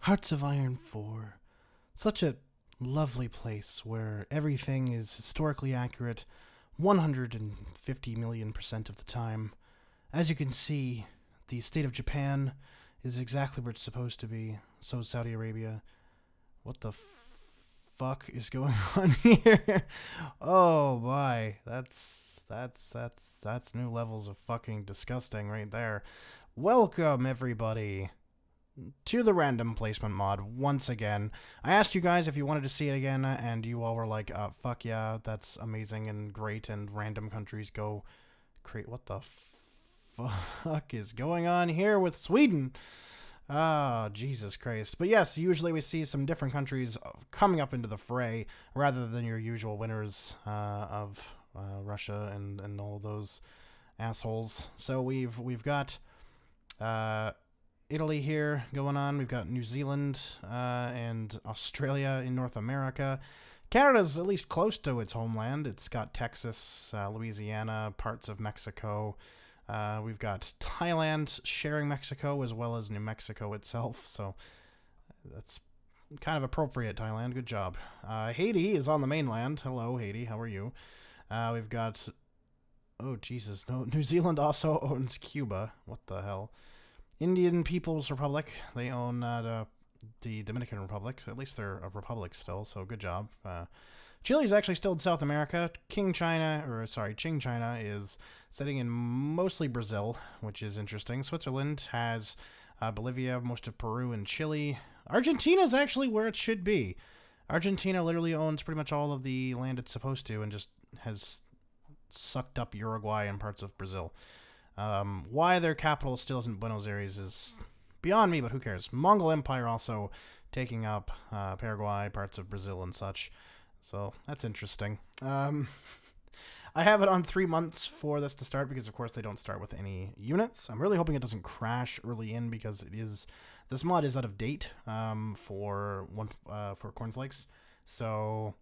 Hearts of Iron 4. Such a lovely place where everything is historically accurate 150 million% of the time. As you can see, the state of Japan is exactly where it's supposed to be. So is Saudi Arabia. What the fuck is going on here? Oh my, that's new levels of fucking disgusting right there. Welcome everybody to the random placement mod once again. I asked you guys if you wanted to see it again, and you all were like, fuck yeah, that's amazing and great, and random countries go create. What the fuck is going on here with Sweden? Oh, Jesus Christ. But yes, usually we see some different countries coming up into the fray rather than your usual winners of Russia and all those assholes. So we've got Italy here going on. We've got New Zealand and Australia in North America. Canada's at least close to its homeland. It's got Texas, Louisiana, parts of Mexico. We've got Thailand sharing Mexico as well as New Mexico itself. So that's kind of appropriate, Thailand. Good job. Haiti is on the mainland. Hello, Haiti. How are you? We've got... Oh, Jesus. No, New Zealand also owns Cuba. What the hell? Indian People's Republic. They own the Dominican Republic. At least they're a republic still, so good job. Chile's actually still in South America. Qing China is sitting in mostly Brazil, which is interesting. Switzerland has Bolivia, most of Peru, and Chile. Argentina's actually where it should be. Argentina literally owns pretty much all of the land it's supposed to and just has sucked up Uruguay and parts of Brazil. Why their capital still isn't Buenos Aires is beyond me, but who cares? Mongol Empire also taking up Paraguay, parts of Brazil, and such. So that's interesting. I have it on 3 months for this to start because, of course, they don't start with any units. I'm really hoping it doesn't crash early in because this mod is out of date for cornflakes. So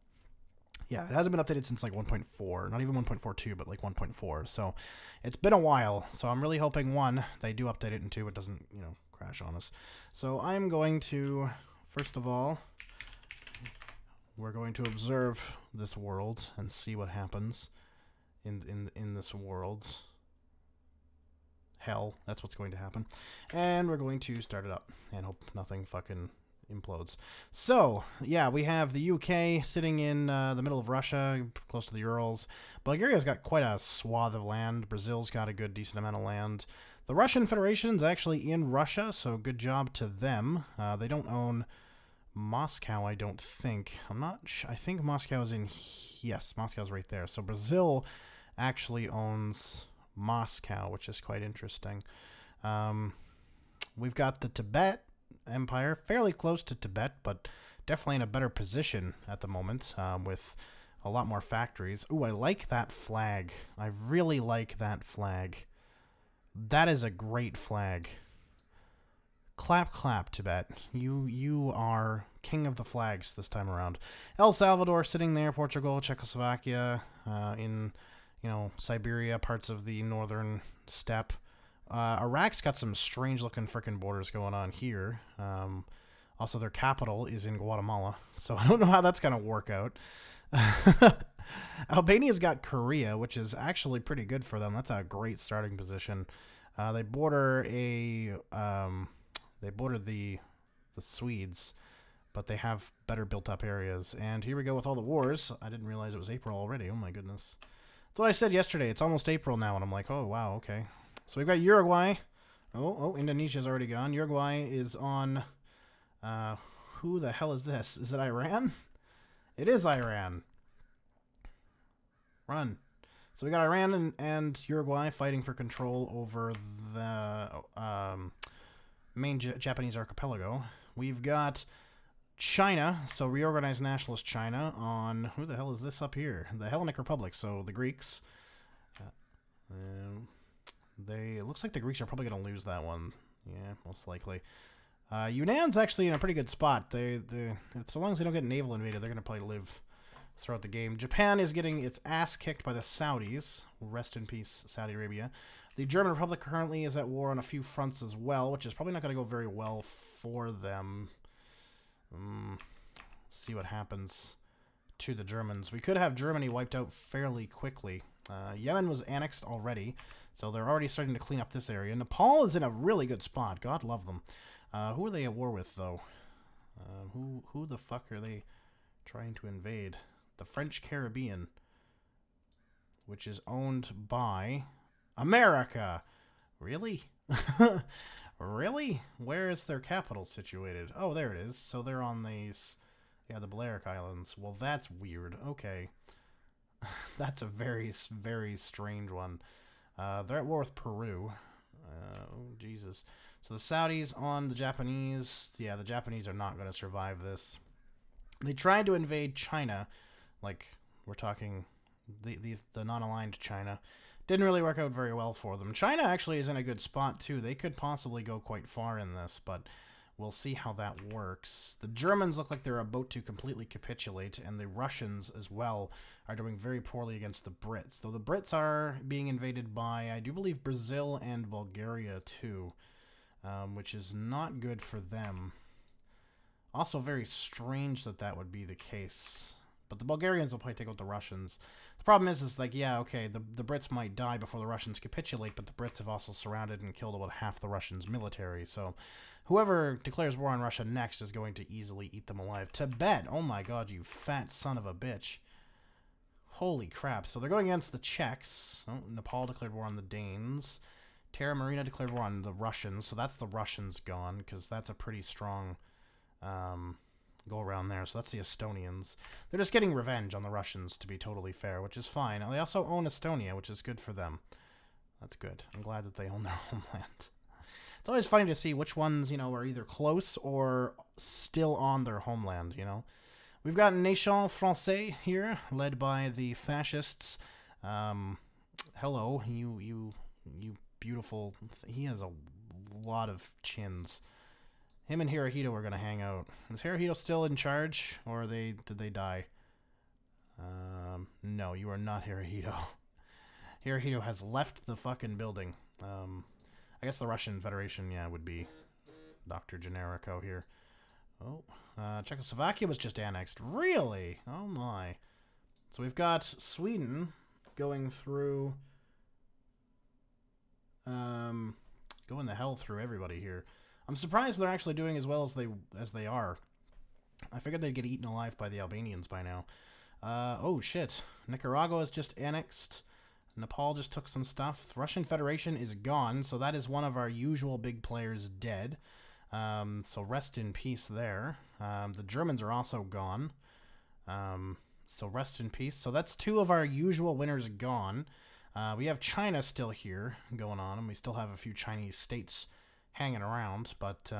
yeah, it hasn't been updated since like 1.4, not even 1.42, but like 1.4. So it's been a while. So I'm really hoping, one, they do update it, and two, it doesn't, crash on us. So I'm going to, first of all, we're going to observe this world and see what happens in this world. Hell, that's what's going to happen. And we're going to start it up and hope nothing fucking implodes. So, yeah, we have the UK sitting in the middle of Russia, close to the Urals. Bulgaria's got quite a swath of land. Brazil's got a good, decent amount of land. The Russian Federation's actually in Russia, so good job to them. They don't own Moscow, I don't think. I'm not sure. I think Moscow's in... Yes, Moscow's right there. So Brazil actually owns Moscow, which is quite interesting. We've got the Tibet Empire, fairly close to Tibet, but definitely in a better position at the moment, with a lot more factories. Ooh, I like that flag. I really like that flag. That is a great flag. Clap, clap, Tibet. You are king of the flags this time around. El Salvador sitting there, Portugal, Czechoslovakia, in, Siberia, parts of the northern steppe. Iraq's got some strange-looking frickin' borders going on here. Also, their capital is in Guatemala, so I don't know how that's going to work out. Albania's got Korea, which is actually pretty good for them. That's a great starting position. They border the Swedes, but they have better built-up areas. And here we go with all the wars. I didn't realize it was April already. Oh, my goodness. That's what I said yesterday. It's almost April now, and I'm like, oh, wow, okay. So we've got Uruguay. Oh, Indonesia's already gone. Uruguay is on... who the hell is this? Is it Iran? It is Iran. Run. So we got Iran and Uruguay fighting for control over the main Japanese archipelago. We've got China, so Reorganized Nationalist China on... Who the hell is this up here? The Hellenic Republic, so the Greeks. It looks like the Greeks are probably going to lose that one. Yeah, most likely. Yunnan's actually in a pretty good spot. So long as they don't get naval invaded, they're going to probably live throughout the game. Japan is getting its ass kicked by the Saudis. Rest in peace, Saudi Arabia. The German Republic currently is at war on a few fronts as well, which is probably not going to go very well for them. See what happens to the Germans. We could have Germany wiped out fairly quickly. Yemen was annexed already, so they're already starting to clean up this area. Nepal is in a really good spot. God love them. Who are they at war with, though? Who the fuck are they trying to invade? The French Caribbean, which is owned by America. Really? Really? Where is their capital situated? Oh, there it is. So they're on these... Yeah, the Balearic Islands. Well, that's weird. Okay. That's a very, very strange one. They're at war with Peru. Oh, Jesus. So the Saudis on the Japanese. Yeah, the Japanese are not going to survive this. They tried to invade China. Like, we're talking the non-aligned China. Didn't really work out very well for them. China actually is in a good spot, too. They could possibly go quite far in this, but... we'll see how that works. The Germans look like they're about to completely capitulate, and the Russians as well are doing very poorly against the Brits. Though the Brits are being invaded by, I do believe, Brazil and Bulgaria too, which is not good for them. Also very strange that that would be the case. But the Bulgarians will probably take out the Russians. The problem is like, yeah, okay, the Brits might die before the Russians capitulate, but the Brits have also surrounded and killed about half the Russians' military, so whoever declares war on Russia next is going to easily eat them alive. Tibet! Oh my god, you fat son of a bitch. Holy crap. So they're going against the Czechs. Oh, Nepal declared war on the Danes. Terra Marina declared war on the Russians, so that's the Russians gone, because that's a pretty strong... go around there. So that's the Estonians. They're just getting revenge on the Russians, to be totally fair, which is fine. And they also own Estonia, which is good for them. That's good. I'm glad that they own their homeland. It's always funny to see which ones, you know, are either close or still on their homeland, you know. We've got Nation Francais here, led by the fascists. Hello, you beautiful... He has a lot of chins. Him and Hirohito are going to hang out. Is Hirohito still in charge, or did they die? No, you are not Hirohito. Hirohito has left the fucking building. I guess the Russian Federation, yeah, would be Dr. Generico here. Oh, Czechoslovakia was just annexed. Really? Oh my. So we've got Sweden going through... going the hell through everybody here. I'm surprised they're actually doing as well as they are. I figured they'd get eaten alive by the Albanians by now. Oh shit. Nicaragua is just annexed. Nepal just took some stuff. The Russian Federation is gone, so that is one of our usual big players dead. So rest in peace there. The Germans are also gone. So rest in peace. So that's two of our usual winners gone. We have China still here going on, and we still have a few Chinese states hanging around, but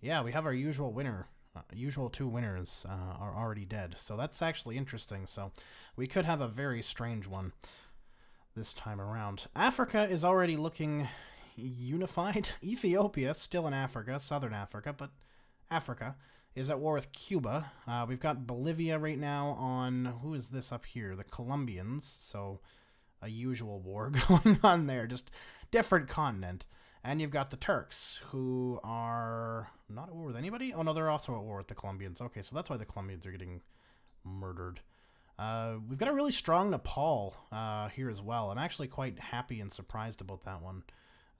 yeah, we have our usual winner. Usual two winners are already dead, so that's actually interesting. So we could have a very strange one this time around. Africa is already looking unified. Ethiopia, still in Africa, southern Africa, but Africa is at war with Cuba. We've got Bolivia right now on, who is this up here? The Colombians, so a usual war going on there, just different continent. And you've got the Turks, who are not at war with anybody? Oh, no, they're also at war with the Colombians. Okay, so that's why the Colombians are getting murdered. We've got a really strong Nepal here as well. I'm actually quite happy and surprised about that one.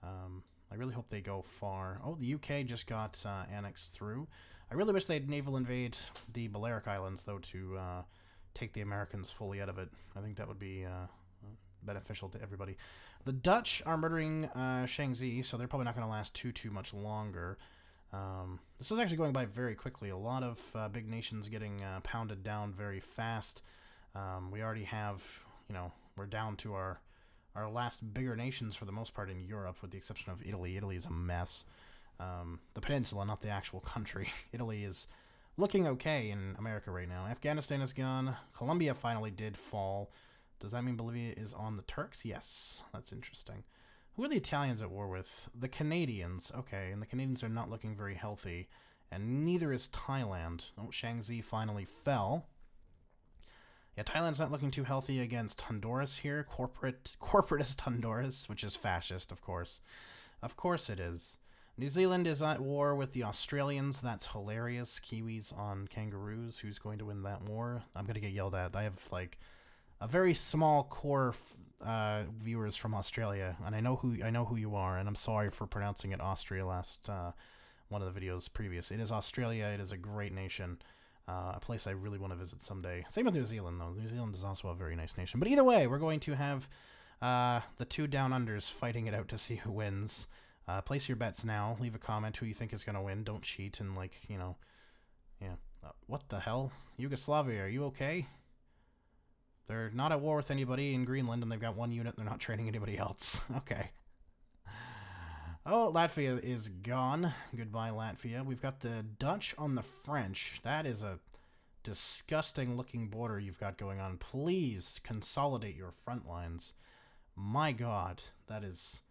I really hope they go far. Oh, the UK just got annexed through. I really wish they'd naval invade the Balearic Islands, though, to take the Americans fully out of it. I think that would be beneficial to everybody. The Dutch are murdering Shaanxi, so they're probably not going to last too much longer. This is actually going by very quickly. A lot of big nations getting pounded down very fast. We already have, you know, we're down to our last bigger nations for the most part in Europe, with the exception of Italy. Italy is a mess. The peninsula, not the actual country. Italy is looking okay in America right now. Afghanistan is gone. Colombia finally did fall. Does that mean Bolivia is on the Turks? Yes. That's interesting. Who are the Italians at war with? The Canadians. Okay, and the Canadians are not looking very healthy. And neither is Thailand. Oh, Shaanxi finally fell. Yeah, Thailand's not looking too healthy against Honduras here. Corporatist Honduras, which is fascist, of course. Of course it is. New Zealand is at war with the Australians. That's hilarious. Kiwis on kangaroos. Who's going to win that war? I'm going to get yelled at. I have, like, a very small core viewers from Australia, and I know who you are, and I'm sorry for pronouncing it Austria last one of the videos previous. It is Australia. It is a great nation. A place I really want to visit someday. Same with New Zealand, though. New Zealand is also a very nice nation. But either way, we're going to have the two down-unders fighting it out to see who wins. Place your bets now. Leave a comment who you think is going to win. Don't cheat and, like, you know... Yeah. What the hell? Yugoslavia, are you okay? They're not at war with anybody in Greenland, and they've got one unit. They're not training anybody else. Okay. Oh, Latvia is gone. Goodbye, Latvia. We've got the Dutch on the French. That is a disgusting-looking border you've got going on. Please consolidate your front lines. My God, that is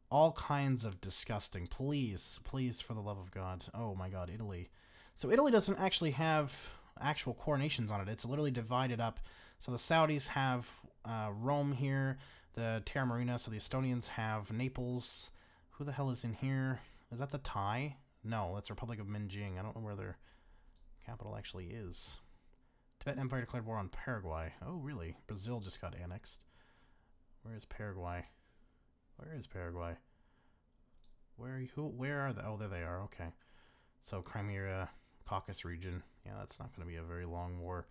all kinds of disgusting. Please, please, for the love of God. Oh, my God, Italy. So Italy doesn't actually have actual core nations on it. It's literally divided up. So the Saudis have Rome here, the Terra Marina, so the Estonians have Naples. Who the hell is in here? Is that the Thai? No, that's the Republic of Minjing. I don't know where their capital actually is. Tibetan Empire declared war on Paraguay. Oh, really? Brazil just got annexed. Where is Paraguay? Where is Paraguay? Where are you? Where are they? Oh, there they are. Okay. So Crimea, Caucasus region. Yeah, that's not going to be a very long war.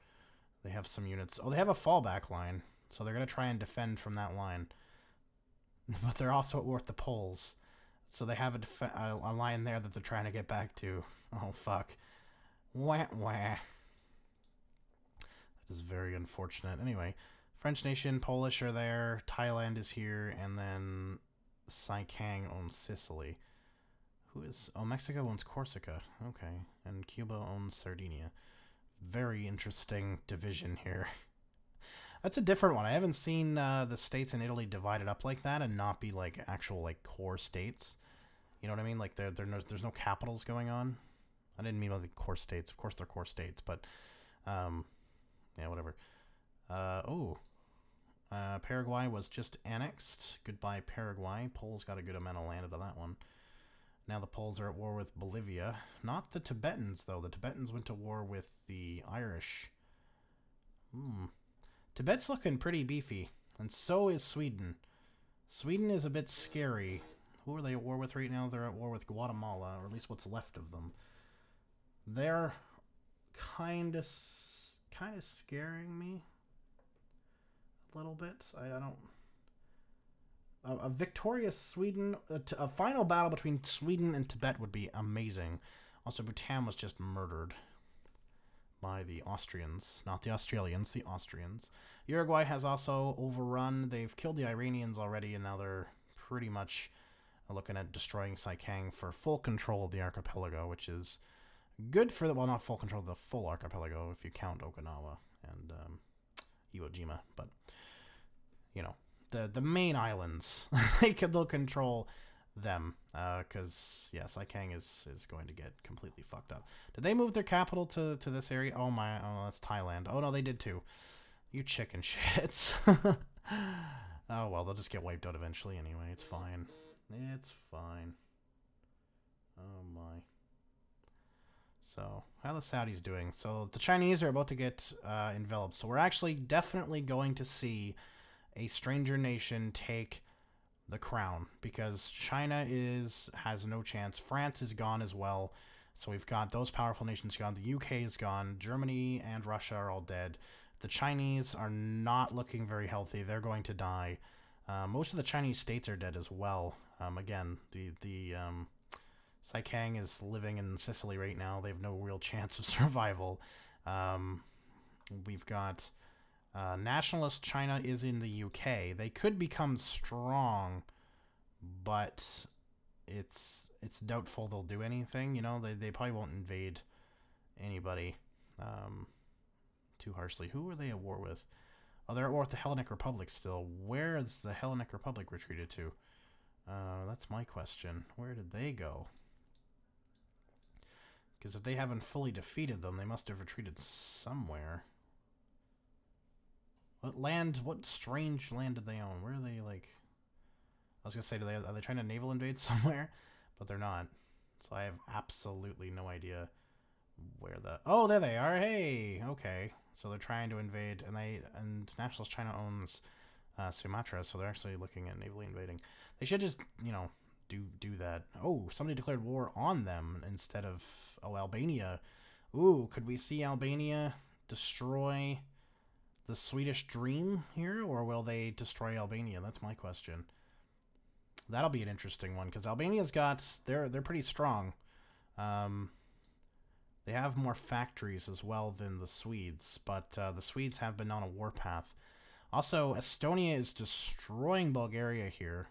They have some units. Oh, they have a fallback line. So they're going to try and defend from that line. But they're also at war with the Poles. So they have a line there that they're trying to get back to. Oh, fuck. Wah, wah. That is very unfortunate. Anyway, French nation, Polish are there. Thailand is here. And then Saikang owns Sicily. Who is... Oh, Mexico owns Corsica. Okay. And Cuba owns Sardinia. Very interesting division here. That's a different one. I haven't seen the states in Italy divided up like that and not be like actual like core states. You know what I mean? Like there's no capitals going on. I didn't mean like core states. Of course they're core states, but yeah, whatever. Paraguay was just annexed. Goodbye, Paraguay. Poles got a good amount of land out of that one. Now the Poles are at war with Bolivia. Not the Tibetans, though. The Tibetans went to war with the Irish. Tibet's looking pretty beefy, and so is Sweden. Sweden is a bit scary. Who are they at war with right now? They're at war with Guatemala, or at least what's left of them. They're kind of scaring me a little bit. I don't... A victorious Sweden, a final battle between Sweden and Tibet would be amazing. Also, Bhutan was just murdered by the Austrians. Not the Australians, the Austrians. Uruguay has also overrun. They've killed the Iranians already, and now they're pretty much looking at destroying Saikang for full control of the archipelago, which is good for the... Well, not full control of the full archipelago, if you count Okinawa and Iwo Jima, but, you know, the main islands, they'll control them, because, yeah, Saikang is going to get completely fucked up. Did they move their capital to this area? Oh, that's Thailand. Oh, no, they did too. You chicken shits. Oh, well, they'll just get wiped out eventually anyway. It's fine. It's fine. Oh, my. So, how are the Saudis doing? So, the Chinese are about to get enveloped. So, we're actually definitely going to see a stranger nation take the crown, because China has no chance. France is gone as well. So we've got those powerful nations gone. The UK is gone. Germany and Russia are all dead. The Chinese are not looking very healthy. They're going to die. Most of the Chinese states are dead as well. Again, the Saikang is living in Sicily right now. They have no real chance of survival. We've got... nationalist China is in the UK. They could become strong, but it's doubtful they'll do anything. You know, they probably won't invade anybody too harshly. Who are they at war with? Oh, they're at war with the Hellenic Republic still. Where is the Hellenic Republic retreated to? That's my question. Where did they go? Because if they haven't fully defeated them, they must have retreated somewhere. What strange land did they own? Where are they, like... I was going to say, are they trying to naval invade somewhere? but they're not. So I have absolutely no idea where the... Oh, there they are. Hey, okay. So they're trying to invade, and Nationalist China owns Sumatra, so they're actually looking at navally invading. They should just, you know, do that. Oh, somebody declared war on them instead of... Oh, Albania. Ooh, could we see Albania destroy the Swedish dream here, or will they destroy Albania? That's my question. That'll be an interesting one, because Albania's got... They're pretty strong. They have more factories as well than the Swedes, but the Swedes have been on a warpath. Also, Estonia is destroying Bulgaria here.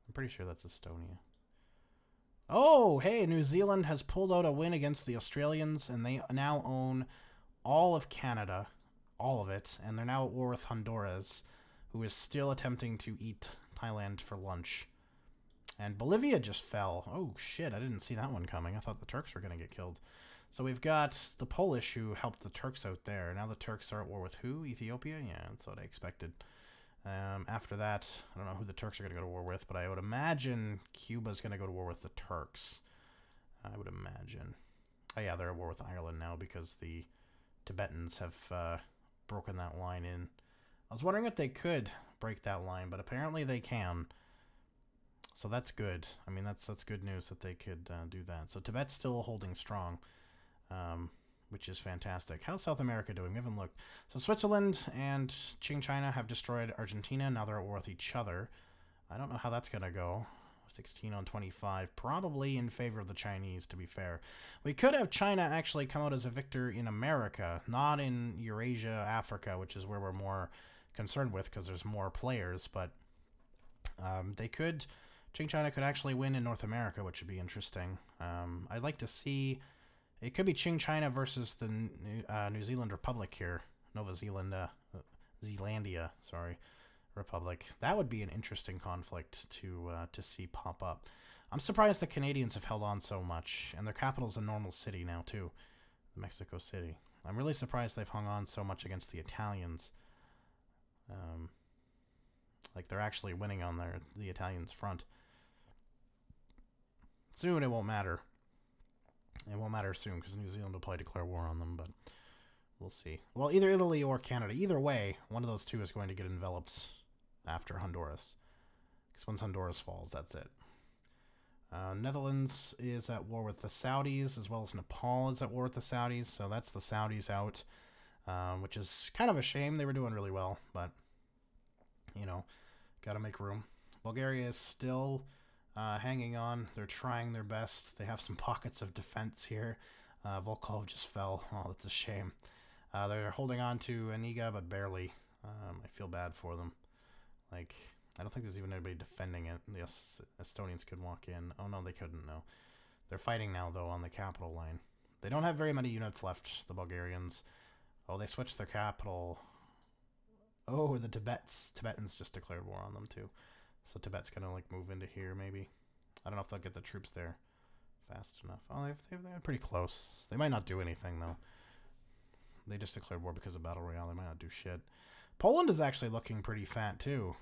I'm pretty sure that's Estonia. Oh, hey, New Zealand has pulled out a win against the Australians, and they now own all of Canada, all of it, and they're now at war with Honduras, who is still attempting to eat Thailand for lunch. And Bolivia just fell. Oh, shit, I didn't see that one coming. I thought the Turks were going to get killed. So we've got the Polish who helped the Turks out there. Now the Turks are at war with who? Ethiopia? Yeah, that's what I expected. After that, I don't know who the Turks are going to go to war with, but I would imagine Cuba's going to go to war with the Turks. I would imagine. Oh yeah, they're at war with Ireland now because the Tibetans have broken that line in. I was wondering if they could break that line, but apparently they can. So that's good. I mean, that's good news that they could do that. So Tibet's still holding strong, which is fantastic. How's South America doing? We haven't looked. So Switzerland and Qing China have destroyed Argentina. Now they're at war with each other. I don't know how that's going to go. 16 on 25. Probably in favor of the Chinese, to be fair. We could have China actually come out as a victor in America, not in Eurasia, Africa, which is where we're more concerned with because there's more players. But they could... Qing China could actually win in North America, which would be interesting. I'd like to see... It could be Qing China versus the New Zealand Republic here. Nova Zealand... Zealandia, sorry. Republic. That would be an interesting conflict to see pop up. I'm surprised the Canadians have held on so much, and their capital's a normal city now, too. Mexico City. I'm really surprised they've hung on so much against the Italians. Like, they're actually winning on the Italians' front. Soon it won't matter. It won't matter soon because New Zealand will probably declare war on them, but we'll see. Well, either Italy or Canada. Either way, one of those two is going to get enveloped after Honduras. Because once Honduras falls, that's it. Netherlands is at war with the Saudis, as well as Nepal is at war with the Saudis, so that's the Saudis out, which is kind of a shame. They were doing really well, but, you know, gotta make room. Bulgaria is still... hanging on. They're trying their best. They have some pockets of defense here. Volkov just fell. Oh, that's a shame. They're holding on to Aniga, but barely. I feel bad for them. Like, I don't think there's even anybody defending it. The Estonians could walk in. Oh, no, they couldn't, no. They're fighting now, though, on the capital line. They don't have very many units left, the Bulgarians. Oh, they switched their capital. Oh, the Tibetans just declared war on them, too. So Tibet's going to, like, move into here, maybe. I don't know if they'll get the troops there fast enough. Oh, they're pretty close. They might not do anything, though. They just declared war because of Battle Royale. They might not do shit. Poland is actually looking pretty fat, too.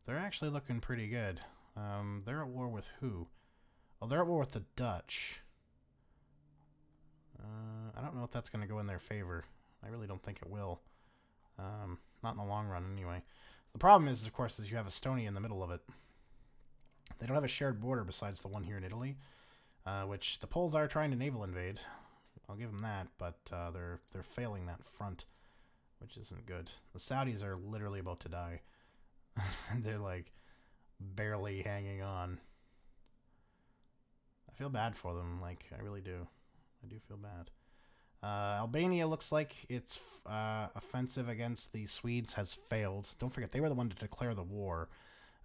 They're actually looking pretty good. They're at war with who? Oh, they're at war with the Dutch. I don't know if that's going to go in their favor. I really don't think it will. Not in the long run, anyway. The problem is, of course, is you have Estonia in the middle of it. They don't have a shared border besides the one here in Italy, which the Poles are trying to naval invade. I'll give them that, but they're failing that front, which isn't good. The Saudis are literally about to die. They're, like, barely hanging on. I feel bad for them, like, I really do. I do feel bad. Albania looks like its offensive against the Swedes has failed. Don't forget, they were the one to declare the war,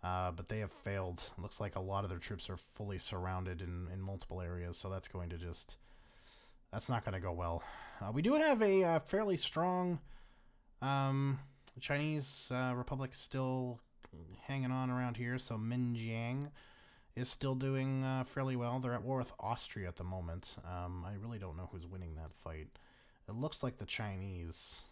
but they have failed. It looks like a lot of their troops are fully surrounded in multiple areas, so that's going to just... That's not going to go well. We do have a fairly strong Chinese Republic still hanging on around here, so Minjiang is still doing fairly well. They're at war with Austria at the moment. I really don't know who's winning that fight. It looks like the Chinese.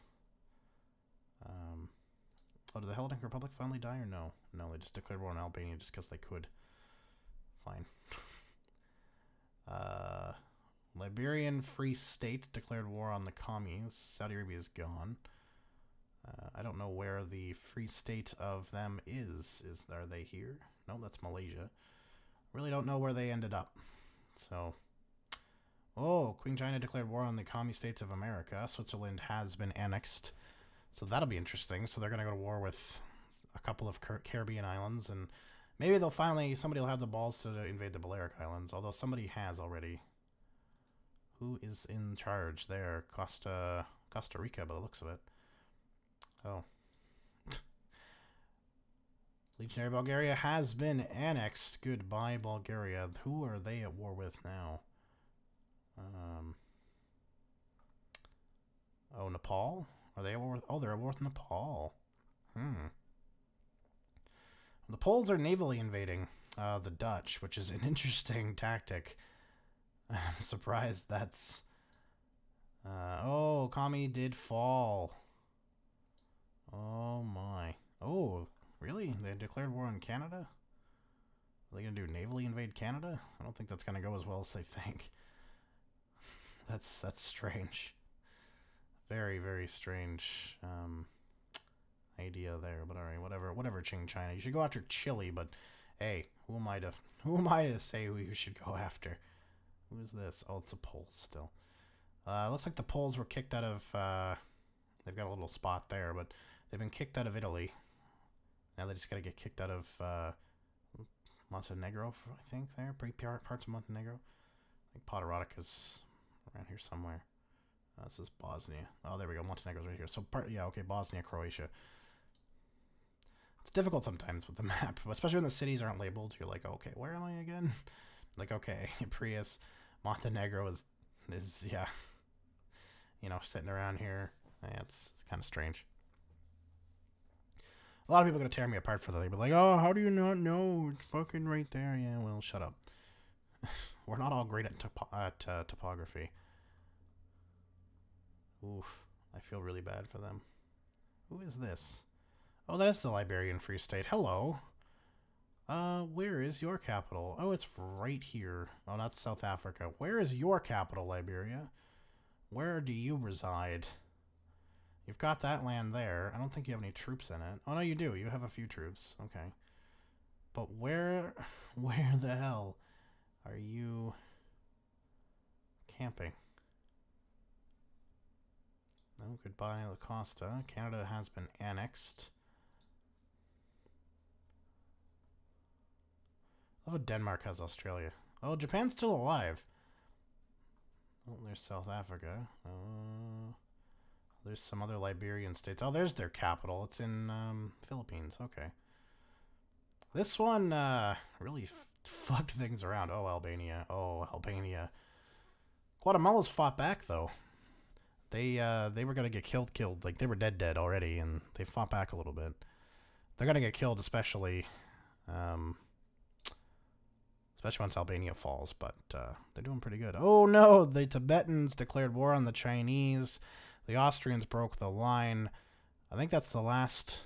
Oh, did the Hellenic Republic finally die or no? No, they just declared war on Albania just because they could. Fine. Liberian Free State declared war on the commies. Saudi Arabia is gone. I don't know where the Free State of them is. Are they here? No, that's Malaysia. Really don't know where they ended up. So, oh, Queen China declared war on the commie states of America. Switzerland has been annexed. So that'll be interesting. So they're going to go to war with a couple of Caribbean islands, and maybe they'll finally, somebody will have the balls to invade the Balearic Islands, although somebody has already. Who is in charge there? Costa Rica, by the looks of it. Oh. Legionary Bulgaria has been annexed. Goodbye, Bulgaria. Who are they at war with now? Oh, Nepal? Are they at war with... Oh, they're at war with Nepal. The Poles are navally invading the Dutch, which is an interesting tactic. I'm surprised that's... oh, Kami did fall. Oh, my. Oh, really? They declared war on Canada? Are they going to do navally invade Canada? I don't think that's going to go as well as they think. That's strange. Very, very strange idea there. But all right, whatever, Qing China. You should go after Chile, but hey, who am I to say who you should go after? Who is this? Oh, it's the Poles still. Looks like the Poles were kicked out of... they've got a little spot there, but they've been kicked out of Italy. Now they just got to get kicked out of Montenegro, I think, there. Parts of Montenegro. I think Podgorica's around here somewhere. This is Bosnia. Oh, there we go. Montenegro's right here. So, yeah, okay, Bosnia, Croatia. It's difficult sometimes with the map, especially when the cities aren't labeled. You're like, okay, where am I again? Like, okay, Prius, Montenegro is yeah, you know, sitting around here. Yeah, it's kind of strange. A lot of people are going to tear me apart for that. They'll be like, oh, how do you not know? It's fucking right there. Yeah, well, shut up. We're not all great at topography. Oof. I feel really bad for them. Who is this? Oh, that is the Liberian Free State. Hello. Where is your capital? Oh, it's right here. Oh, that's South Africa. Where is your capital, Liberia? Where do you reside? You've got that land there. I don't think you have any troops in it. Oh, no, you do. You have a few troops. Okay. But where the hell are you camping? Oh, goodbye, La Costa. Canada has been annexed. I love how Denmark has Australia. Oh, Japan's still alive. Oh, there's South Africa. There's some other Liberian states. Oh, there's their capital. It's in Philippines. Okay. This one really fucked things around. Oh, Albania. Oh, Albania. Guatemala's fought back, though. They were going to get killed. Like, they were dead already, and they fought back a little bit. They're going to get killed, especially once Albania falls, but they're doing pretty good. Oh, no! The Tibetans declared war on the Chinese. The Austrians broke the line. I think that's the last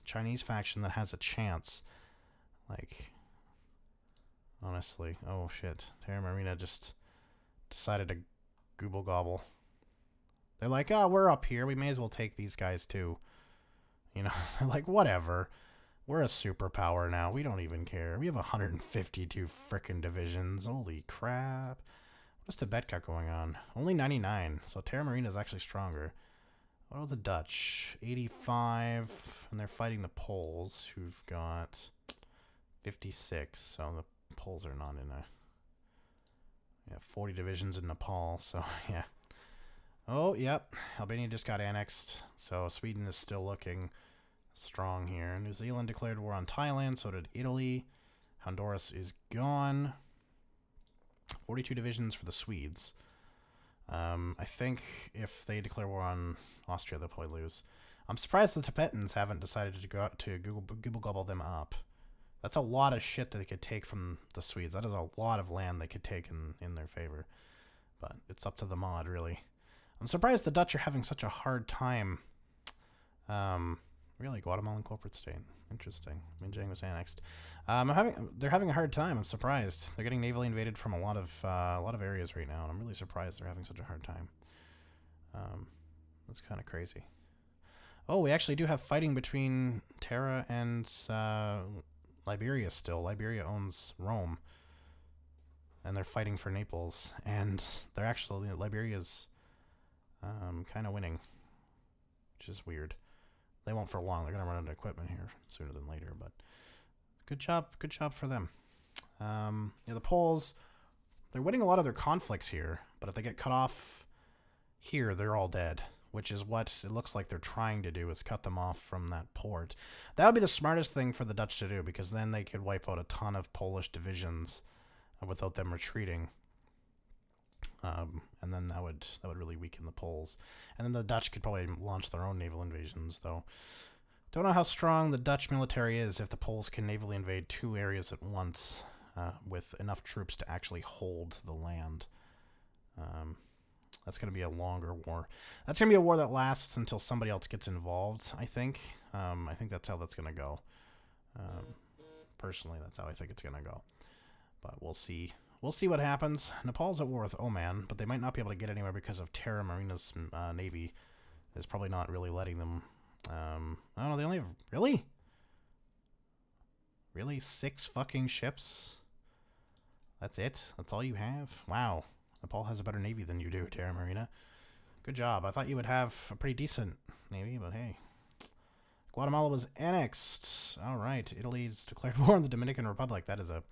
Chinese faction that has a chance. Like, honestly. Oh, shit. Terra Marina just decided to Google gobble. They're like, oh, we're up here. We may as well take these guys too. You know, like, whatever. We're a superpower now. We don't even care. We have 152 frickin' divisions. Holy crap. What's Tibet got going on? Only 99. So Terra Marina is actually stronger. What are the Dutch? 85. And they're fighting the Poles, who've got 56. So the Poles are not in a... Yeah, 40 divisions in Nepal, so yeah. Oh, yep. Albania just got annexed, so Sweden is still looking strong here. New Zealand declared war on Thailand, so did Italy. Honduras is gone. 42 divisions for the Swedes. I think if they declare war on Austria, they'll probably lose. I'm surprised the Tibetans haven't decided to go out to Google gobble them up. That's a lot of shit that they could take from the Swedes. That is a lot of land they could take in their favor. But it's up to the mod, really. I'm surprised the Dutch are having such a hard time Really, Guatemalan corporate state. Interesting. Minjiang was annexed. They're having a hard time. I'm surprised. They're getting navally invaded from a lot of areas right now, and I'm really surprised they're having such a hard time. That's kind of crazy. Oh, we actually do have fighting between Terra and Liberia still. Liberia owns Rome, and they're fighting for Naples, and they're actually Liberia's kind of winning, which is weird. They won't for long. They're gonna run out of equipment here sooner than later, but good job for them. Yeah, the Poles, they're winning a lot of their conflicts here, but if they get cut off here, they're all dead, which is what it looks like they're trying to do, is cut them off from that port. That would be the smartest thing for the Dutch to do, because then they could wipe out a ton of Polish divisions without them retreating. And then that would really weaken the Poles. And then the Dutch could probably launch their own naval invasions, though. Don't know how strong the Dutch military is if the Poles can navally invade 2 areas at once with enough troops to actually hold the land. That's going to be a longer war. That's going to be a war that lasts until somebody else gets involved, I think. I think that's how that's going to go. Personally, that's how I think it's going to go. But we'll see. We'll see what happens. Nepal's at war with Oman, but they might not be able to get anywhere because of Terra Marina's navy is probably not really letting them. I don't know, they only have... Really? Really? 6 fucking ships? That's it? That's all you have? Wow. Nepal has a better navy than you do, Terra Marina. Good job. I thought you would have a pretty decent navy, but hey. Guatemala was annexed. Alright, Italy's declared war on the Dominican Republic. That is a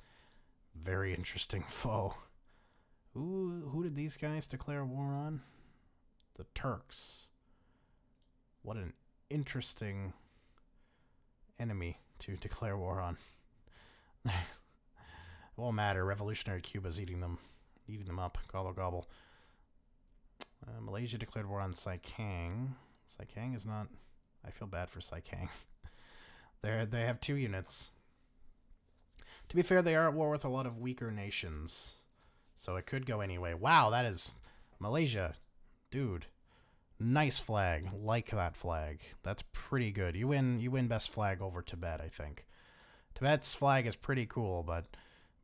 very interesting foe. Who did these guys declare war on? The Turks. What an interesting enemy to declare war on. It won't matter. Revolutionary Cuba's eating them up. Gobble gobble. Malaysia declared war on Saikang. Saikang is not... I feel bad for Saikang. They have 2 units. To be fair, they are at war with a lot of weaker nations. So it could go anyway. Wow, that is... Malaysia. Dude. Nice flag. Like that flag. That's pretty good. You win best flag over Tibet, I think. Tibet's flag is pretty cool, but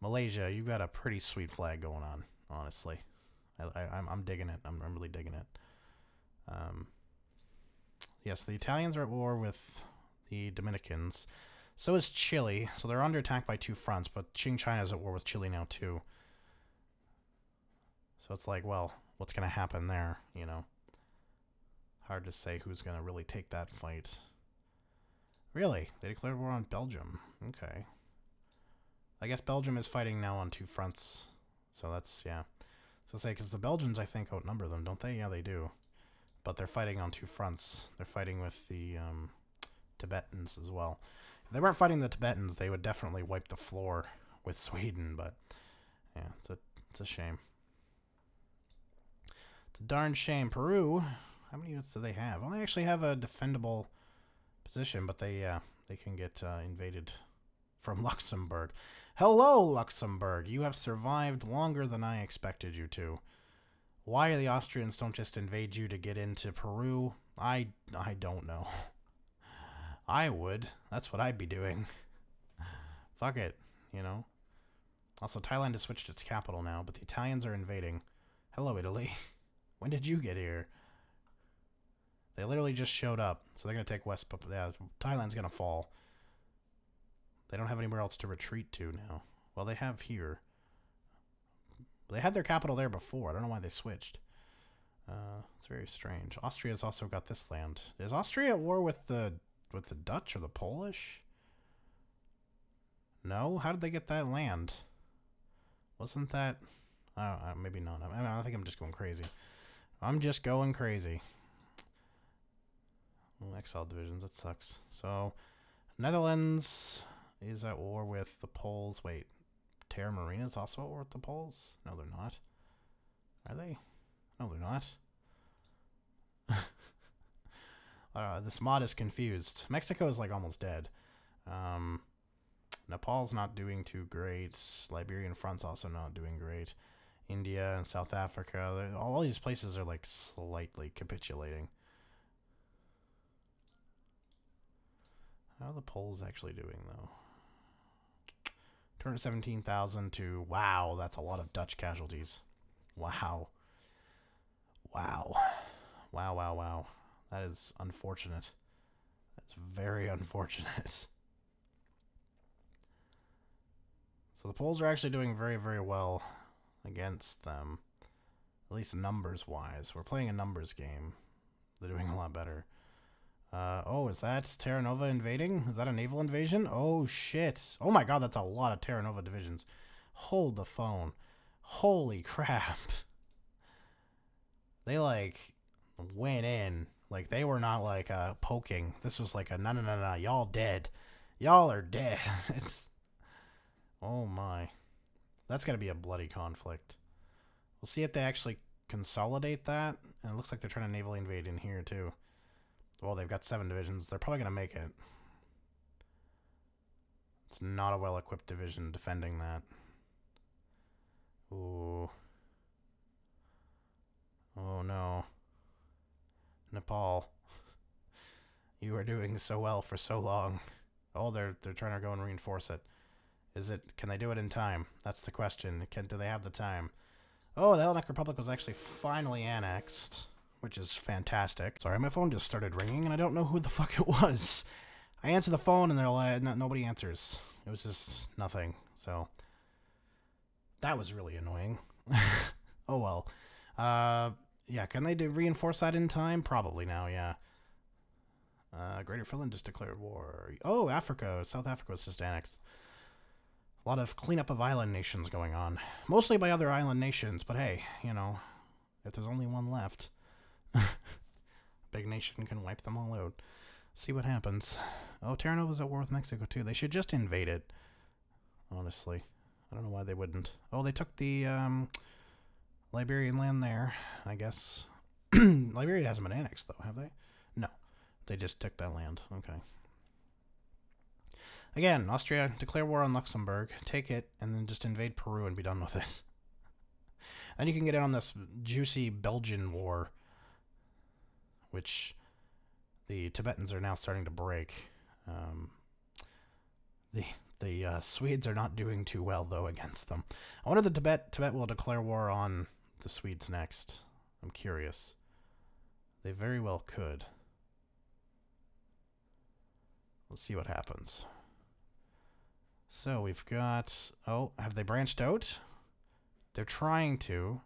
Malaysia, you got a pretty sweet flag going on, honestly. I'm digging it. I'm really digging it. Yes, the Italians are at war with the Dominicans. So is Chile. So they're under attack by 2 fronts, but Qing China is at war with Chile now, too. So it's like, well, what's going to happen there, you know? Hard to say who's going to really take that fight. Really? They declared war on Belgium. Okay. I guess Belgium is fighting now on 2 fronts. So that's, yeah. So say, because the Belgians, I think, outnumber them, don't they? Yeah, they do. But they're fighting on 2 fronts. They're fighting with the Tibetans as well. If they weren't fighting the Tibetans, they would definitely wipe the floor with Sweden, but yeah, it's a shame. It's a darn shame. Peru, how many units do they have? Well, they actually have a defendable position, but they can get invaded from Luxembourg. Hello, Luxembourg. You have survived longer than I expected you to. Why the Austrians don't just invade you to get into Peru, I don't know. I would. That's what I'd be doing. Fuck it, you know. Also, Thailand has switched its capital now, but the Italians are invading. Hello, Italy. When did you get here? They literally just showed up, so they're going to take West... Yeah, Thailand's going to fall. They don't have anywhere else to retreat to now. Well, they have here. They had their capital there before. I don't know why they switched. It's very strange. Austria's also got this land. Is Austria at war with the Dutch or the Polish? No? How did they get that land? Wasn't that... maybe not. I mean, I think I'm just going crazy. I'm just going crazy. Exile divisions, that sucks. So, Netherlands is at war with the Poles. Wait, Terra Marina is also at war with the Poles? No, they're not. Are they? No, they're not. This mod is confused. Mexico is like almost dead. Nepal's not doing too great. Liberian front's also not doing great. India and South Africa, all these places are like slightly capitulating. How are the Poles actually doing, though? 217,000 to... Wow, that's a lot of Dutch casualties. Wow. Wow. Wow, wow, wow. That is unfortunate. That's very unfortunate. So the Poles are actually doing very, very well against them. At least numbers-wise. We're playing a numbers game. They're doing a lot better. Oh, is that Terra Nova invading? Is that a naval invasion? Oh, shit. Oh my god, that's a lot of Terra Nova divisions. Hold the phone. Holy crap. They, like, went in. Like, they were not, like, poking. This was like a, no, no, no, no, y'all dead. Y'all are dead. It's... Oh my. That's gotta be a bloody conflict. We'll see if they actually consolidate that. And it looks like they're trying to navally invade in here, too. Well, they've got 7 divisions. They're probably going to make it. It's not a well-equipped division defending that. Ooh. Oh, no. Nepal. You were doing so well for so long. Oh, they're trying to go and reinforce it. Can they do it in time? That's the question. Do they have the time? Oh, the Hellenic Republic was actually finally annexed, which is fantastic. Sorry, my phone just started ringing, and I don't know who the fuck it was. I answer the phone, and they're like, nobody answers. It was just nothing. So that was really annoying. Oh well. Yeah, can they reinforce that in time? Probably now, yeah. Greater Finland just declared war. Oh, Africa. South Africa was just annexed. A lot of cleanup of island nations going on. Mostly by other island nations, but hey, you know, if there's only one left, big nation can wipe them all out. See what happens. Oh, Terra Nova's at war with Mexico, too. They should just invade it, honestly. I don't know why they wouldn't. Oh, they took the Liberian land there, I guess. Liberia hasn't been annexed, though, have they? No. They just took that land. Okay. Again, Austria, declare war on Luxembourg, take it, and then just invade Peru and be done with it. Then you can get in on this juicy Belgian war, which the Tibetans are now starting to break. The Swedes are not doing too well, though, against them. I wonder if Tibet will declare war on the Swedes next. I'm curious. They very well could. Let's see what happens. So we've got... Oh, have they branched out? They're trying to.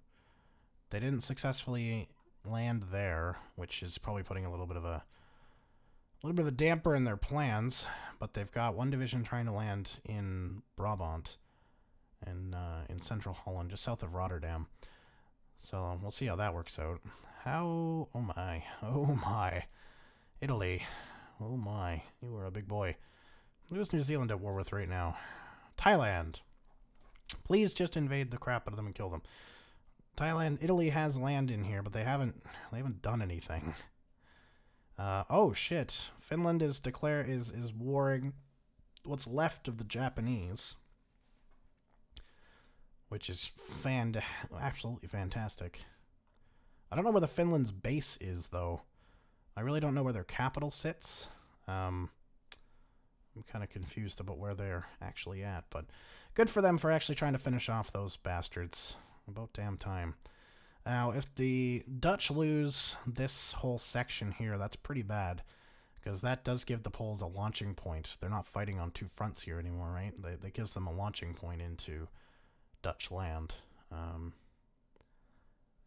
They didn't successfully land there, which is probably putting a little bit of a damper in their plans. But they've got one division trying to land in Brabant and in central Holland, just south of Rotterdam. So we'll see how that works out. Oh my, Italy, oh my, you are a big boy. Who's New Zealand at war with right now? Thailand. Please just invade the crap out of them and kill them. Thailand, Italy has land in here, but they haven't done anything. Oh shit. Finland is warring what's left of the Japanese, which is absolutely fantastic. I don't know where the Finland's base is, though. I really don't know where their capital sits. I'm kind of confused about where they're actually at, but good for them for actually trying to finish off those bastards. About damn time. Now, if the Dutch lose this whole section here, that's pretty bad, because that does give the Poles a launching point. They're not fighting on two fronts here anymore, right? That gives them a launching point into Dutch land.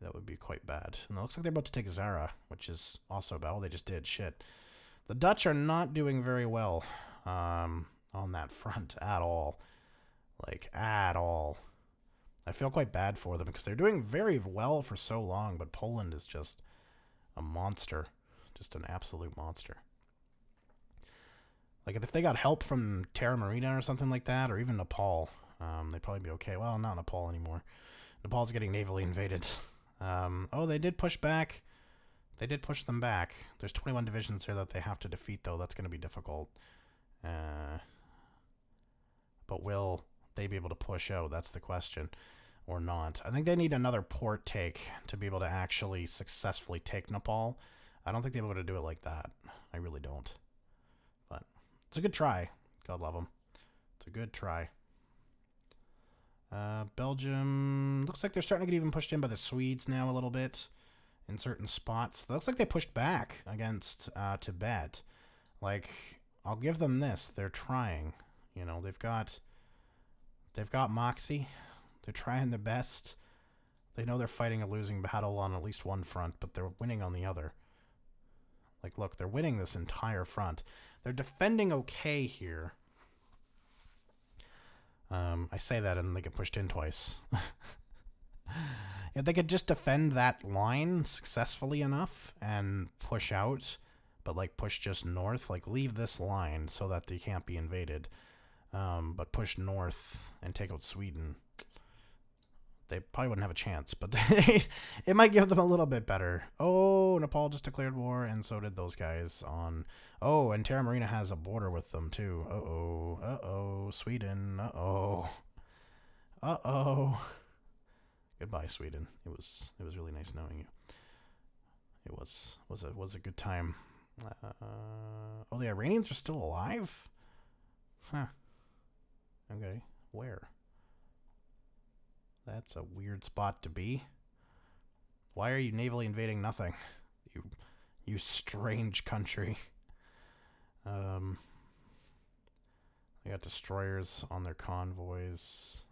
That would be quite bad. And it looks like they're about to take Zara, which is also bad. Oh, they just did. Shit. The Dutch are not doing very well on that front at all. Like, at all. I feel quite bad for them because they're doing very well for so long, but Poland is just a monster. Just an absolute monster. Like, if they got help from Terra Marina or something like that, or even Nepal, they'd probably be okay. Well, not Nepal anymore. Nepal's getting navally invaded. Oh, they did push back. They did push them back. There's 21 divisions here that they have to defeat, though. That's going to be difficult. But will they be able to push out? That's the question. Or not. I think they need another port take to be able to actually successfully take Nepal. I don't think they'll be able to do it like that. I really don't. But It's a good try. God love them. It's a good try. Belgium looks like they're starting to get even pushed in by the Swedes now a little bit in certain spots. Looks like they pushed back against Tibet. Like, I'll give them this. They're trying. You know, they've got moxie. They're trying their best. They know they're fighting a losing battle on at least one front, but they're winning on the other. Like, look, they're winning this entire front. They're defending okay here. I say that and they get pushed in twice. If they could just defend that line successfully enough and push out, but like push just north, like leave this line so that they can't be invaded, but push north and take out Sweden, they probably wouldn't have a chance, but it might give them a little bit better. Oh, Nepal just declared war, and so did those guys on... Oh, and Terra Marina has a border with them, too. Uh-oh. Uh-oh. Sweden. Uh-oh. Uh-oh. Goodbye, Sweden. It was really nice knowing you. It was a good time. Oh, the Iranians are still alive? Huh. Okay. Where? That's a weird spot to be. Why are you navally invading nothing? You strange country. They got destroyers on their convoys.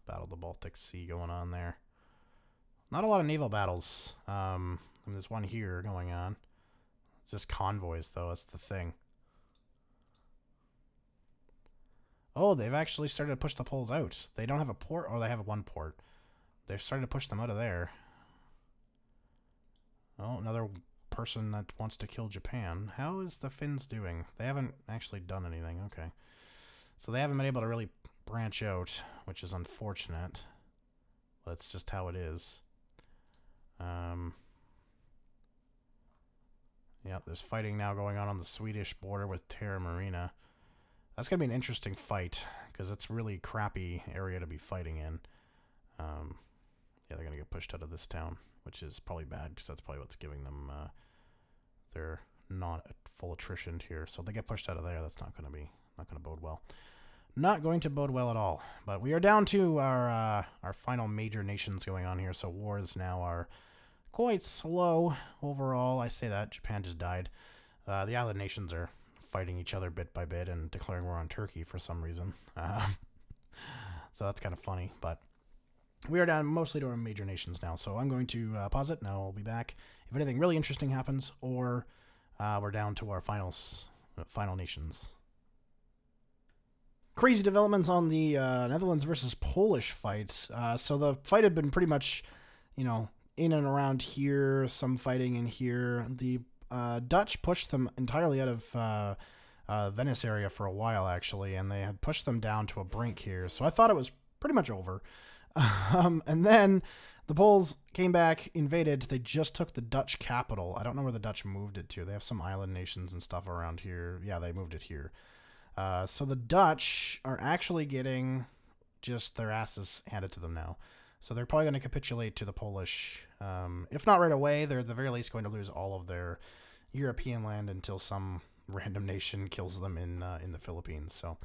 Battle of the Baltic Sea going on there. Not a lot of naval battles. I mean, there's one here going on. It's just convoys, though. That's the thing. Oh, they've actually started to push the Poles out. They don't have a port, or they have one port. They've started to push them out of there. Oh, another person that wants to kill Japan. How is the Finns doing? They haven't actually done anything. Okay. So they haven't been able to really branch out, which is unfortunate. That's just how it is. Yeah, there's fighting now going on the Swedish border with Terra Marina. That's going to be an interesting fight, because it's a really crappy area to be fighting in. Yeah, they're going to get pushed out of this town, which is probably bad, because that's probably what's giving them their not full attrition here. So if they get pushed out of there, that's not going to bode well. Not going to bode well at all. But we are down to our final major nations going on here, so wars now are quite slow overall. I say that. Japan just died. The island nations are fighting each other bit by bit and declaring war on Turkey for some reason. So that's kind of funny, but we are down mostly to our major nations now, so I'm going to pause it. Now I'll be back if anything really interesting happens, or we're down to our final nations. Crazy developments on the Netherlands versus Polish fight. So the fight had been pretty much, you know, in and around here, some fighting in here. The Dutch pushed them entirely out of Venice area for a while, actually, and they had pushed them down to a brink here. So I thought it was pretty much over. And then the Poles came back, invaded. They just took the Dutch capital. I don't know where the Dutch moved it to. They have some island nations and stuff around here. Yeah, they moved it here. So the Dutch are actually getting just their asses handed to them now. So they're probably going to capitulate to the Polish. If not right away, they're at the very least going to lose all of their European land until some random nation kills them in the Philippines. So,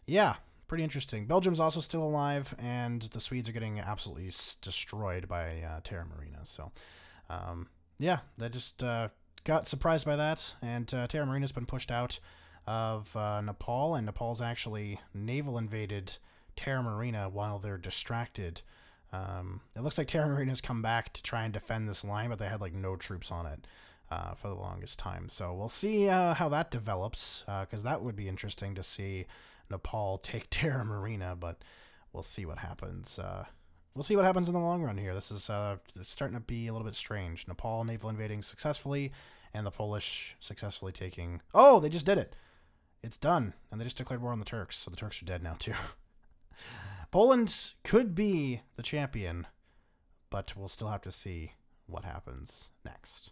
yeah, pretty interesting. Belgium's also still alive, and the Swedes are getting absolutely destroyed by Terra Marina. So, yeah, they just got surprised by that, and Terra Marina's been pushed out of Nepal, and Nepal's actually naval invaded Terra Marina while they're distracted. It looks like Terra Marina's come back to try and defend this line, but they had like no troops on it for the longest time. So we'll see how that develops, because that would be interesting to see Nepal take Terra Marina, but we'll see what happens. We'll see what happens in the long run here. This is it's starting to be a little bit strange. Nepal naval invading successfully, and the Polish successfully taking... Oh, they just did it. It's done, and they just declared war on the Turks, so the Turks are dead now too. Poland could be the champion, but we'll still have to see what happens next.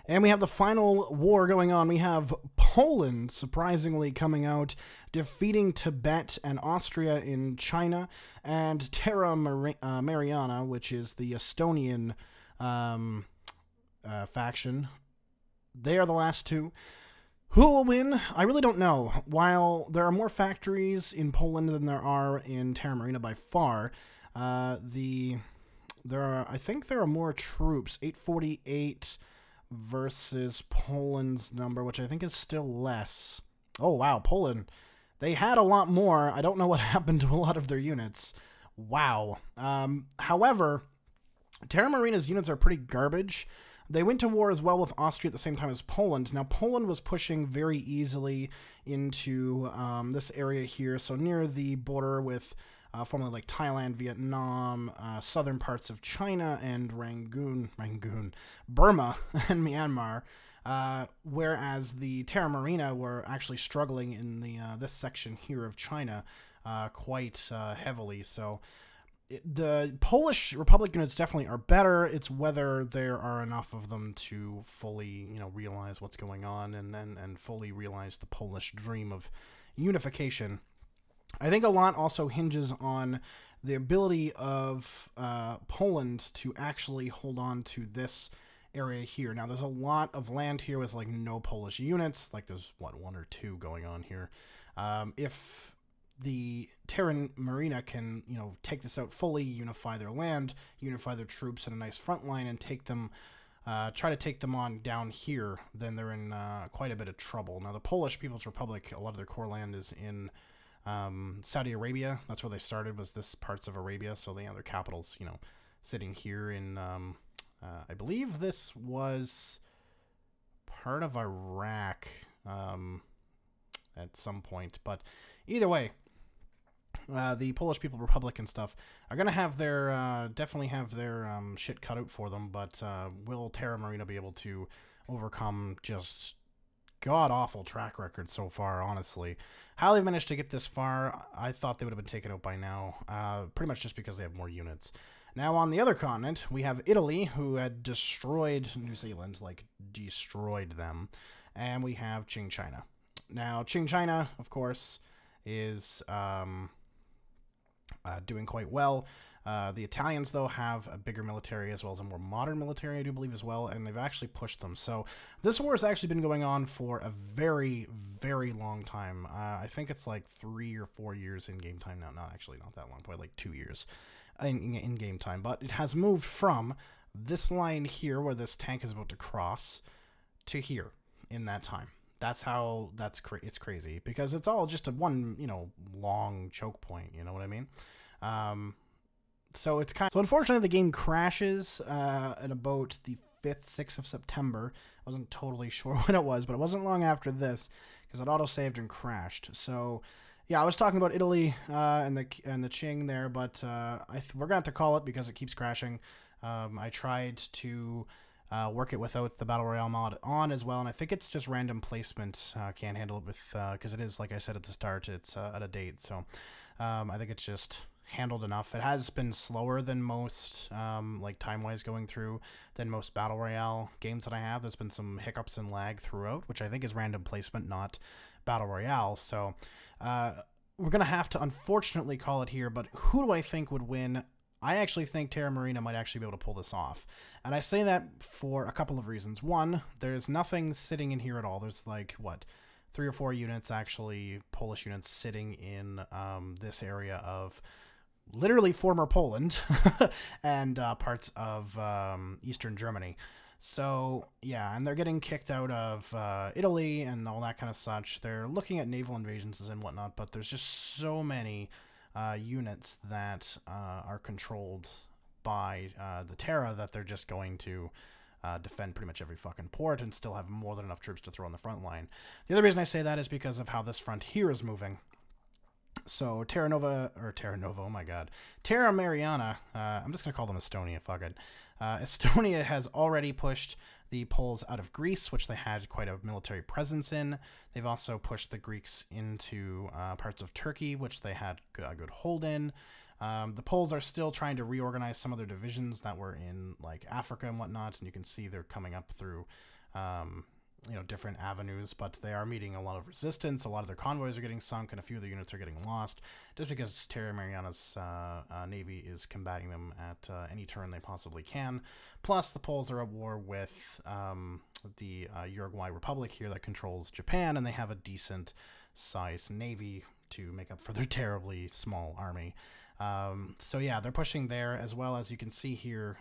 And we have the final war going on. We have Poland surprisingly coming out, defeating Tibet and Austria in China, and Terra Mariana, which is the Estonian faction. They are the last two. Who will win? I really don't know. While there are more factories in Poland than there are in Terra Marina by far, I think there are more troops. 848 versus Poland's number, which I think is still less. Oh wow, Poland. They had a lot more. I don't know what happened to a lot of their units. Wow. However, Terra Marina's units are pretty garbage. They went to war as well with Austria at the same time as Poland. Now, Poland was pushing very easily into this area here, so near the border with formerly like Thailand, Vietnam, southern parts of China, and Burma, and Myanmar. Whereas the Terra Marina were actually struggling in the this section here of China quite heavily. So the Polish Republic units definitely are better. It's whether there are enough of them to fully, realize what's going on and fully realize the Polish dream of unification. I think a lot also hinges on the ability of Poland to actually hold on to this area here. Now, there's a lot of land here with like no Polish units. Like there's one or two going on here. If the Terra Marina can, take this out fully, unify their land, unify their troops in a nice front line, and take them, try to take them on down here, then they're in quite a bit of trouble. Now, the Polish People's Republic, a lot of their core land is in Saudi Arabia. That's where they started, was this parts of Arabia. So they have their capitals, sitting here in, I believe this was part of Iraq at some point. But either way, the Polish People's Republic and stuff are going to have their, definitely have their shit cut out for them, but will Terra Marina be able to overcome just god-awful track record so far, honestly? How they've managed to get this far, I thought they would have been taken out by now, pretty much just because they have more units. Now, on the other continent, we have Italy, who had destroyed New Zealand, like, destroyed them, and we have Qing China. Now, Qing China, of course, is doing quite well. The Italians, though, have a bigger military as well as a more modern military, I do believe, as well, and they've actually pushed them. So this war has actually been going on for a very, very long time. I think it's like 3 or 4 years in game time now. Not actually not that long, probably like 2 years in game time. But it has moved from this line here, where this tank is about to cross, to here in that time. That's how it's crazy, because it's all just a one, long choke point, you know what I mean? So it's so unfortunately the game crashes at about the 5th, 6th of September. I wasn't totally sure when it was, but it wasn't long after this, because it auto-saved and crashed. So yeah, I was talking about Italy and the Qing there, but we're gonna have to call it because it keeps crashing. I tried to work it without the Battle Royale mod on as well, and I think it's just random placement. Can't handle it with, because it is, like I said at the start, it's at a date, so I think it's just handled enough. It has been slower than most, like time-wise going through, than most Battle Royale games that I have. There's been some hiccups and lag throughout, which I think is random placement, not Battle Royale, so we're going to have to unfortunately call it here, but who do I think would win? I actually think Terra Marina might actually be able to pull this off. And I say that for a couple of reasons. One, there's nothing sitting in here at all. There's like, what, 3 or 4 units, actually, Polish units sitting in this area of literally former Poland and parts of Eastern Germany. So, yeah, and they're getting kicked out of Italy and all that kind of such. They're looking at naval invasions and whatnot, but there's just so many units that are controlled by the Terra that they're just going to defend pretty much every fucking port and still have more than enough troops to throw on the front line. The other reason I say that is because of how this front here is moving. So Terra Nova, oh my god, Terra Mariana, I'm just going to call them Estonia, fuck it. Estonia has already pushed the Poles out of Greece, which they had quite a military presence in. They've also pushed the Greeks into parts of Turkey, which they had a good hold in. The Poles are still trying to reorganize some of their divisions that were in like Africa and whatnot, and you can see they're coming up through different avenues, but they are meeting a lot of resistance. A lot of their convoys are getting sunk, and a few of their units are getting lost, just because Terra Mariana's navy is combating them at any turn they possibly can. Plus, the Poles are at war with the Uruguay Republic here that controls Japan, and they have a decent sized navy to make up for their terribly small army. So yeah, they're pushing there, as well as you can see here,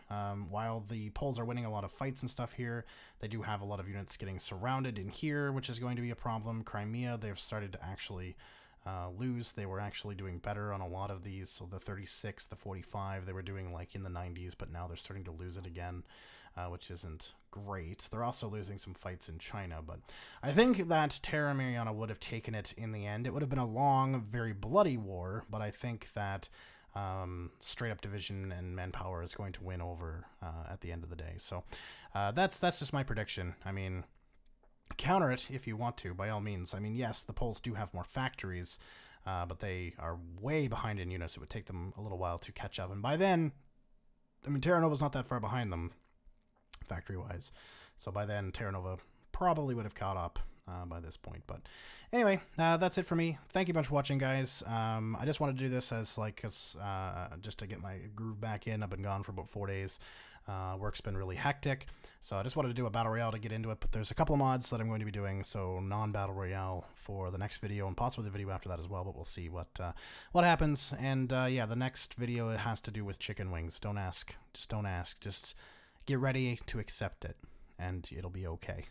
while the Poles are winning a lot of fights and stuff here, they do have a lot of units getting surrounded in here, which is going to be a problem. Crimea, they've started to actually lose. They were actually doing better on a lot of these, so the 36, the 45, they were doing like in the 90s, but now they're starting to lose it again, which isn't great. They're also losing some fights in China, but I think that Terra Mariana would have taken it in the end. It would have been a long, very bloody war, but I think that straight up division and manpower is going to win over at the end of the day. So that's just my prediction. I mean, counter it if you want to, by all means. I mean, yes, the Poles do have more factories, but they are way behind in units. It would take them a little while to catch up, and by then, I mean, Terra Nova's not that far behind them factory-wise, so by then Terra Nova probably would have caught up by this point. But anyway, that's it for me. Thank you much for watching, guys. I just wanted to do this as like just to get my groove back in. I've been gone for about 4 days. Work's been really hectic, so I just wanted to do a battle royale to get into it, but there's a couple of mods that I'm going to be doing, so non-battle royale for the next video, and possibly the video after that as well, but we'll see what happens. And yeah, the next video, it has to do with chicken wings. Don't ask, just don't ask, just get ready to accept it, and it'll be okay.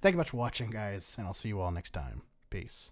Thank you much for watching, guys, and I'll see you all next time. Peace.